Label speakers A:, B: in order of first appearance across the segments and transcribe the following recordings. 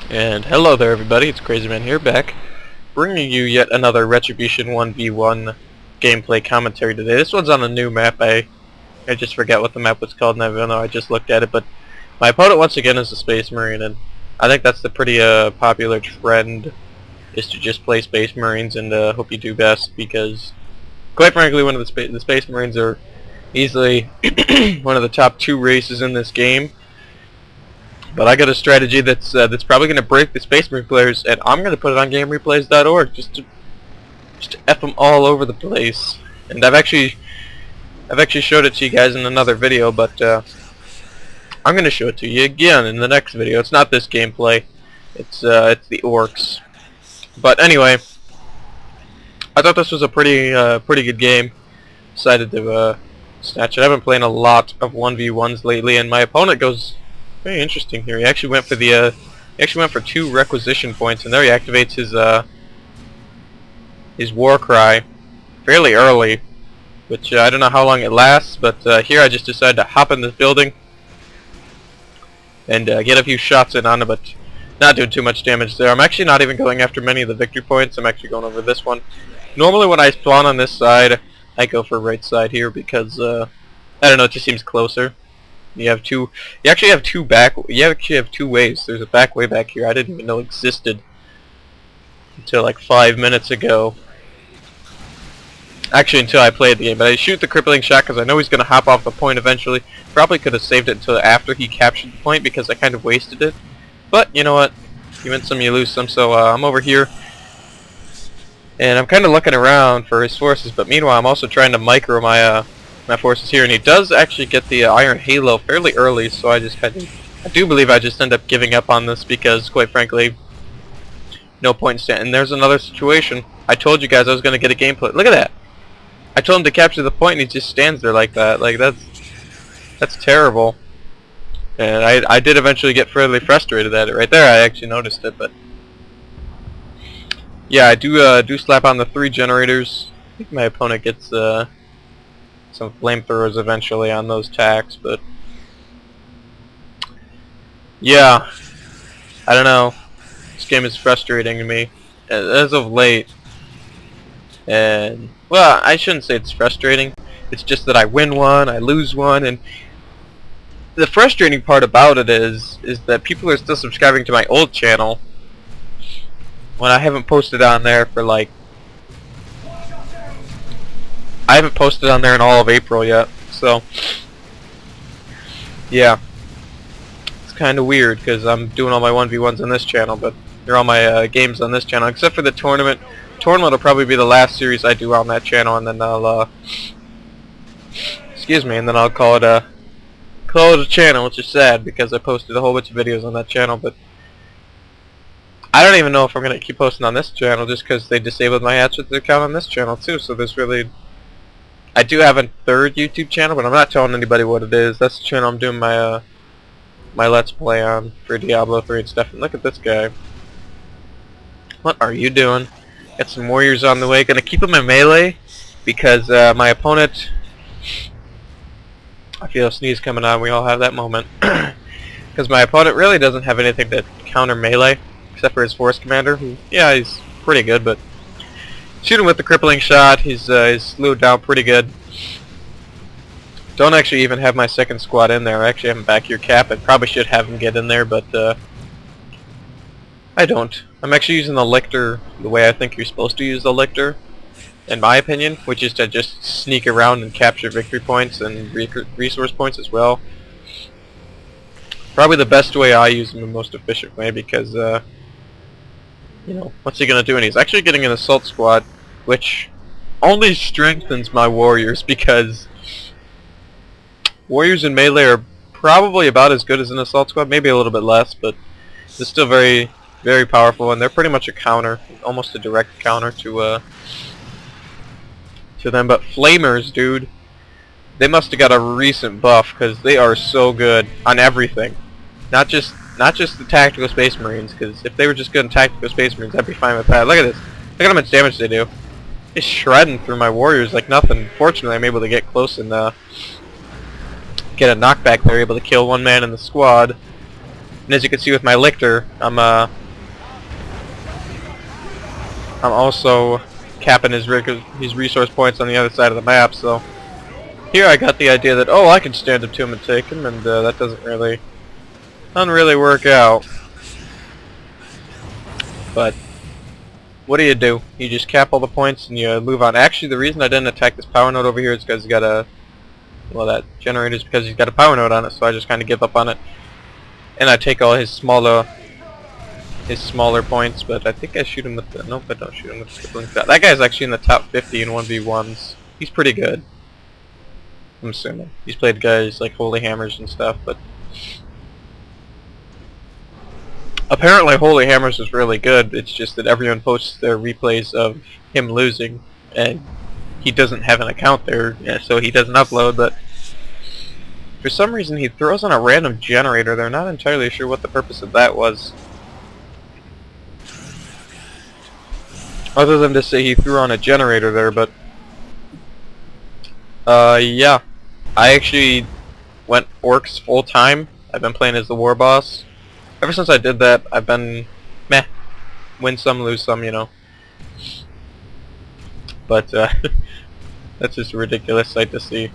A: And hello there everybody, it's Crazy Man here, back, bringing you yet another Retribution 1v1 gameplay commentary today. This one's on a new map. I just forget what the map was called, and I don't know, I just looked at it, but my opponent once again is a Space Marine, and I think that's the pretty popular trend, is to just play Space Marines and hope you do best, because quite frankly one of the Space Marines are easily one of the top 2 races in this game. But I got a strategy that's probably going to break the Space Marine players, and I'm going to put it on GameReplays.org just to F them all over the place. And I've actually showed it to you guys in another video, but I'm going to show it to you again in the next video. It's not this gameplay. It's the orcs. But anyway, I thought this was a pretty good game. Decided to snatch it. I've been playing a lot of 1v1s lately, and my opponent goes very interesting here. He actually went for the he went for 2 requisition points, and there he activates his war cry fairly early, which I don't know how long it lasts, but here I just decided to hop in this building and get a few shots in on it, but not doing too much damage there. I'm actually not even going after many of the victory points. I'm actually going over this one. Normally when I spawn on this side, I go for right side here because I don't know, it just seems closer. You actually have two ways. There's a back way back here I didn't even know existed until like 5 minutes ago. Actually, until I played the game. But I shoot the crippling shot because I know he's going to hop off the point eventually. Probably could have saved it until after he captured the point because I kind of wasted it. But you know what? You win some, you lose some. So I'm over here, and I'm kind of looking around for his forces. But meanwhile, I'm also trying to micro my forces here, and he does actually get the Iron Halo fairly early, so I do believe I just end up giving up on this because, quite frankly, no point in standing. And there's another situation. I told you guys I was going to get a gameplay. Look at that! I told him to capture the point, and he just stands there like that. Like, that's terrible. And I did eventually get fairly frustrated at it. Right there, I actually noticed it, but yeah, I do slap on the 3 generators. I think my opponent gets some flamethrowers eventually on those tacks, but yeah, I don't know. This game is frustrating to me as of late, and well, I shouldn't say it's frustrating. It's just that I win one, I lose one, and the frustrating part about it is that people are still subscribing to my old channel when I haven't posted on there for like. I haven't posted on there in all of April yet, so yeah, it's kind of weird because I'm doing all my 1v1s on this channel, but they're all my games on this channel, except for the tournament. Tournament will probably be the last series I do on that channel, and then I'll and then I'll call it a channel, which is sad because I posted a whole bunch of videos on that channel, but I don't even know if I'm gonna keep posting on this channel just because they disabled my Hatchet account on this channel too. So there's really. I do have a 3rd YouTube channel, but I'm not telling anybody what it is. That's the channel I'm doing my my Let's Play on for Diablo 3 and stuff. And look at this guy. What are you doing? Got some warriors on the way. Gonna keep him in melee because my opponent. I feel a sneeze coming on. We all have that moment. Because my opponent really doesn't have anything to counter melee except for his force commander, who, yeah, he's pretty good, but. Shooting with the crippling shot, he's slowed down pretty good. Don't actually even have my 2nd squad in there. I actually have him back here cap. I probably should have him get in there, but I don't. I'm actually using the Lictor the way I think you're supposed to use the Lictor, in my opinion, which is to just sneak around and capture victory points and resource points as well. Probably the best way I use them, the most efficient way, because you know, what's he gonna do? And he's actually getting an assault squad, which only strengthens my warriors because warriors in melee are probably about as good as an assault squad, maybe a little bit less, but they're still very, very powerful, and they're pretty much a counter, almost a direct counter to them. But flamers, dude, they must have got a recent buff because they are so good on everything, not just the tactical Space Marines, because if they were just good in tactical Space Marines, I'd be fine with that. Look at this. Look at how much damage they do. They're shredding through my warriors like nothing. Fortunately, I'm able to get close and get a knockback there, able to kill one man in the squad. And as you can see with my Lictor, I'm also capping his resource points on the other side of the map. So here I got the idea that, oh, I can stand up to him and take him, and that doesn't really work out. But what do? You just cap all the points and you move on. Actually, the reason I didn't attack this power node over here is because he's got a, well, that generator is because he's got a power node on it, so I just kind of give up on it. And I take all his smaller points, but I think I shoot him with the, nope, I don't shoot him with the crippling shot. That guy's actually in the top 50 in 1v1s. He's pretty good, I'm assuming. He's played guys like Holy Hammers and stuff, but apparently Holy Hammers is really good. It's just that everyone posts their replays of him losing, and he doesn't have an account there, so he doesn't upload. But for some reason he throws on a random generator. They're not entirely sure what the purpose of that was, other than to say he threw on a generator there. But yeah, I actually went orcs full time. I've been playing as the war boss. Ever since I did that, I've been meh. Win some, lose some, you know. But that's just a ridiculous sight to see.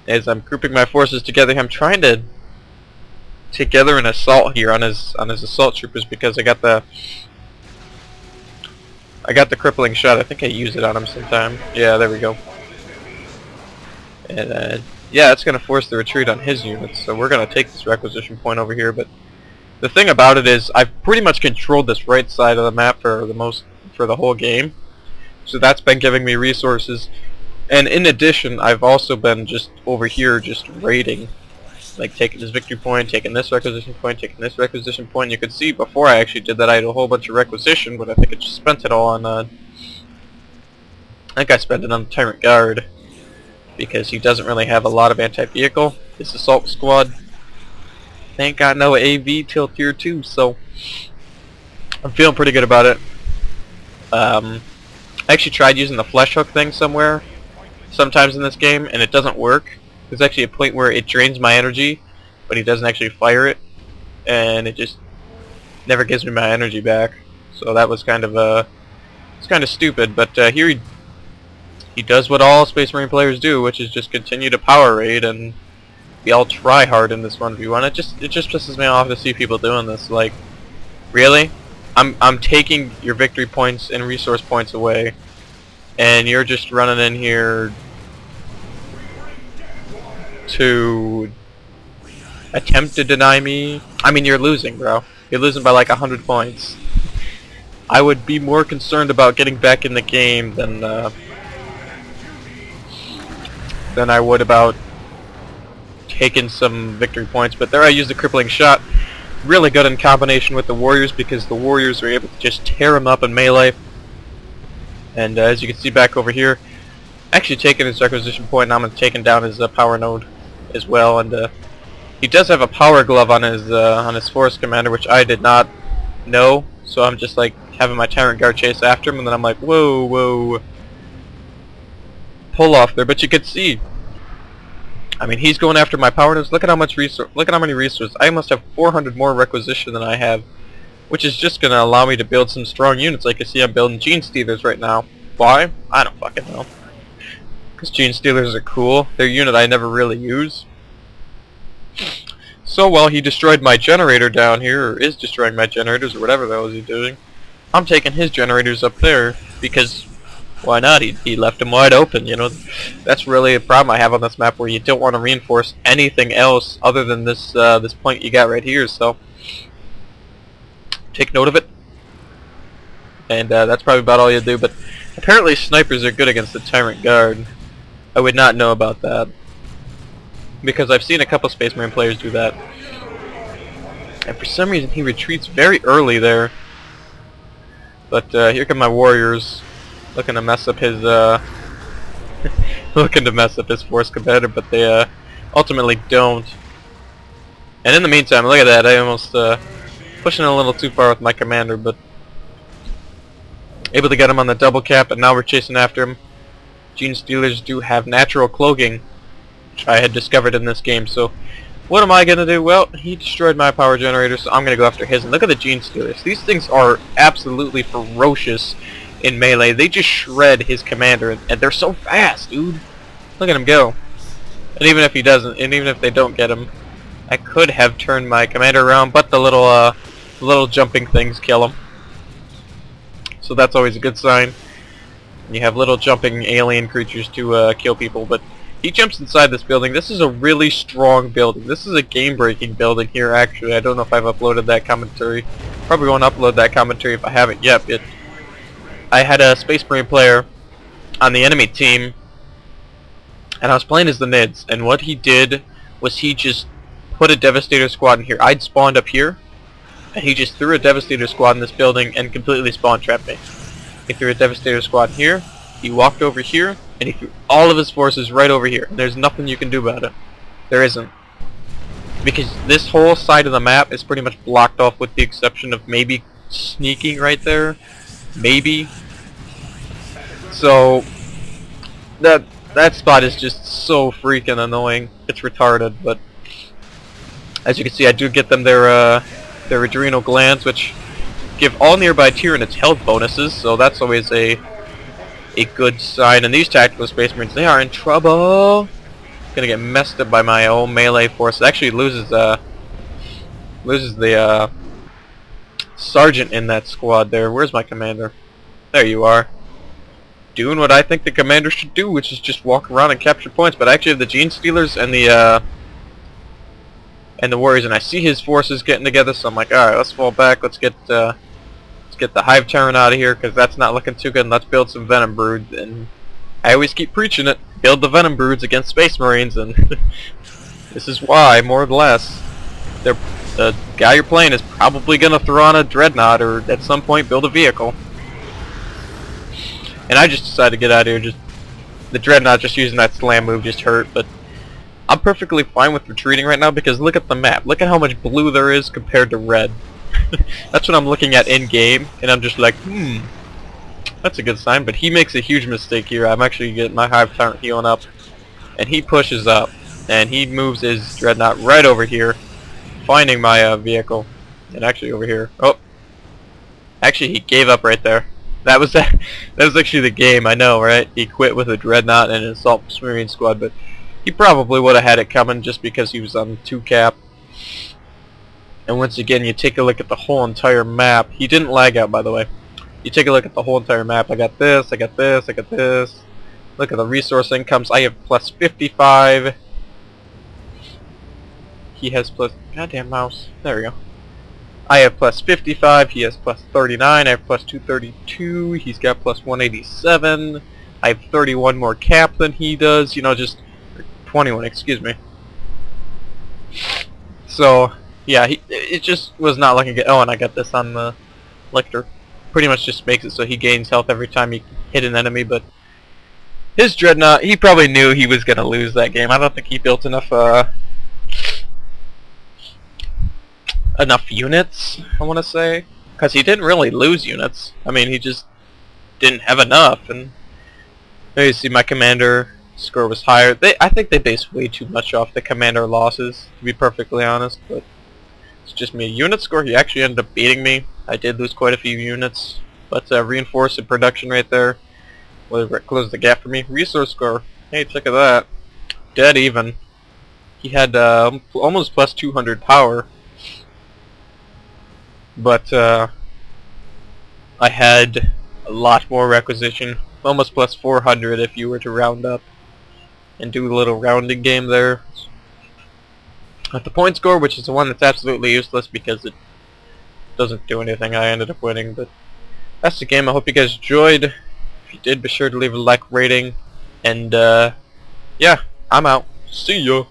A: As I'm grouping my forces together, I'm trying to together an assault here on his assault troopers, because I got the crippling shot. I think I use it on him sometime. Yeah, there we go. And yeah, it's going to force the retreat on his units, so we're going to take this requisition point over here. But the thing about it is, I've pretty much controlled this right side of the map for the whole game, so that's been giving me resources. And in addition, I've also been just over here just raiding, like taking this victory point, taking this requisition point, taking this requisition point. You could see before I actually did that, I had a whole bunch of requisition, but I think I just spent it all on I think I spent it on the Tyrant Guard, because he doesn't really have a lot of anti-vehicle. His assault squad ain't got no AV till tier 2, so I'm feeling pretty good about it. I actually tried using the flesh hook thing sometimes in this game, and it doesn't work. There's actually a point where it drains my energy, but he doesn't actually fire it, and it just never gives me my energy back. So that was kind of it's kind of stupid. But here he does what all Space Marine players do, which is just continue to power raid and be all try hard in this 1v1. It just pisses me off to see people doing this. Like, really? I'm taking your victory points and resource points away, and you're just running in here to attempt to deny me. I mean, you're losing, bro. You're losing by like 100 points. I would be more concerned about getting back in the game than I would about taking some victory points. But there I used the crippling shot. Really good in combination with the warriors, because the warriors are able to just tear him up in melee. And as you can see back over here, actually taking his requisition point, and I'm taking down his power node as well. And he does have a power glove on his force commander, which I did not know. So I'm just like having my Tyrant Guard chase after him, and then I'm like, whoa. Pull off there. But you could see, I mean, he's going after my power nodes. Look at how many resources. I must have 400 more requisition than I have, which is just going to allow me to build some strong units. Like you see, I'm building Gene Stealers right now. Why? I don't fucking know. Because Gene Stealers are cool. They're a unit I never really use. So, well, he destroyed my generator down here, or is destroying my generators, or whatever the hell is he doing. I'm taking his generators up there, because why not? He left them wide open, you know. That's really a problem I have on this map, where you don't want to reinforce anything else other than this this point you got right here. So take note of it, and that's probably about all you do. But apparently snipers are good against the Tyrant Guard. I would not know about that, because I've seen a couple Space Marine players do that, and for some reason he retreats very early there. But here come my warriors, looking to mess up his force commander, but they ultimately don't. And in the meantime, look at that, I almost pushing a little too far with my commander, but able to get him on the double cap, and now we're chasing after him. Gene Stealers do have natural cloaking, which I had discovered in this game, so What am I gonna do? Well, he destroyed my power generator, so I'm gonna go after his. And look at the Gene Stealers. These things are absolutely ferocious in melee. They just shred his commander, and they're so fast, dude. Look at him go. And even if he doesn't, and even if they don't get him, I could have turned my commander around, but the little jumping things kill him. So that's always a good sign. You have little jumping alien creatures to kill people, but he jumps inside this building. This is a really strong building. This is a game-breaking building here, actually. I don't know if I've uploaded that commentary. Probably won't upload that commentary if I haven't yet. I had a Space Marine player on the enemy team, and I was playing as the Nids, and what he did was he just put a Devastator squad in here. I'd spawned up here, and he just threw a Devastator squad in this building and completely spawn trapped me. He threw a Devastator squad here, he walked over here, and he threw all of his forces right over here. There's nothing you can do about it. There isn't. Because this whole side of the map is pretty much blocked off with the exception of maybe sneaking right there. Maybe. So, that spot is just so freaking annoying. It's retarded, but as you can see, I do get them their adrenal glands, which give all nearby Tyranids health bonuses, so that's always a good sign. And these tactical Space Marines, they are in trouble. Gonna get messed up by my own melee force. It actually loses the sergeant in that squad there. Where's my commander? There you are. Doing what I think the commander should do, which is just walk around and capture points. But I actually have the Gene Stealers and the Warriors, and I see his forces getting together, so I'm like, alright, let's fall back, let's get the Hive Tyrant out of here, because that's not looking too good, and let's build some Venom Broods. And I always keep preaching it, build the Venom Broods against Space Marines, and this is why, more or less. The guy you're playing is probably going to throw on a Dreadnought, or at some point build a vehicle. And I just decided to get out of here. The Dreadnought just using that slam move just hurt, but I'm perfectly fine with retreating right now because look at the map. Look at how much blue there is compared to red. That's what I'm looking at in-game, and I'm just like, that's a good sign. But he makes a huge mistake here. I'm actually getting my Hive Tyrant healing up, and he pushes up, and he moves his Dreadnought right over here, finding my vehicle, and actually over here. Oh, actually he gave up right there. That was actually the game, I know, right? He quit with a Dreadnought and an Assault Marine squad, but he probably would have had it coming just because he was on 2 cap. And once again, you take a look at the whole entire map. He didn't lag out, by the way. You take a look at the whole entire map. I got this, I got this, I got this. Look at the resource incomes. I have plus 55. He has plus... Goddamn mouse. There we go. I have plus 55. He has plus 39. I have plus 232. He's got plus 187. I have 31 more cap than he does. You know, just... 21, excuse me. So, yeah, it just was not looking good. Oh, and I got this on the Lictor. Pretty much just makes it so he gains health every time he hit an enemy, but his Dreadnought, he probably knew he was going to lose that game. I don't think he built enough units, I want to say. Because he didn't really lose units. I mean, he just didn't have enough. And there you see my commander score was higher. I think they based way too much off the commander losses, to be perfectly honest. But it's just me. Unit score, he actually ended up beating me. I did lose quite a few units. But reinforced in production right there. Well, closed the gap for me. Resource score, hey, check at that. Dead even. He had almost plus 200 power. But I had a lot more requisition. Almost plus 400 if you were to round up and do a little rounding game there. At the point score, which is the one that's absolutely useless because it doesn't do anything, I ended up winning. But that's the game. I hope you guys enjoyed. If you did, be sure to leave a like rating. And yeah, I'm out. See ya.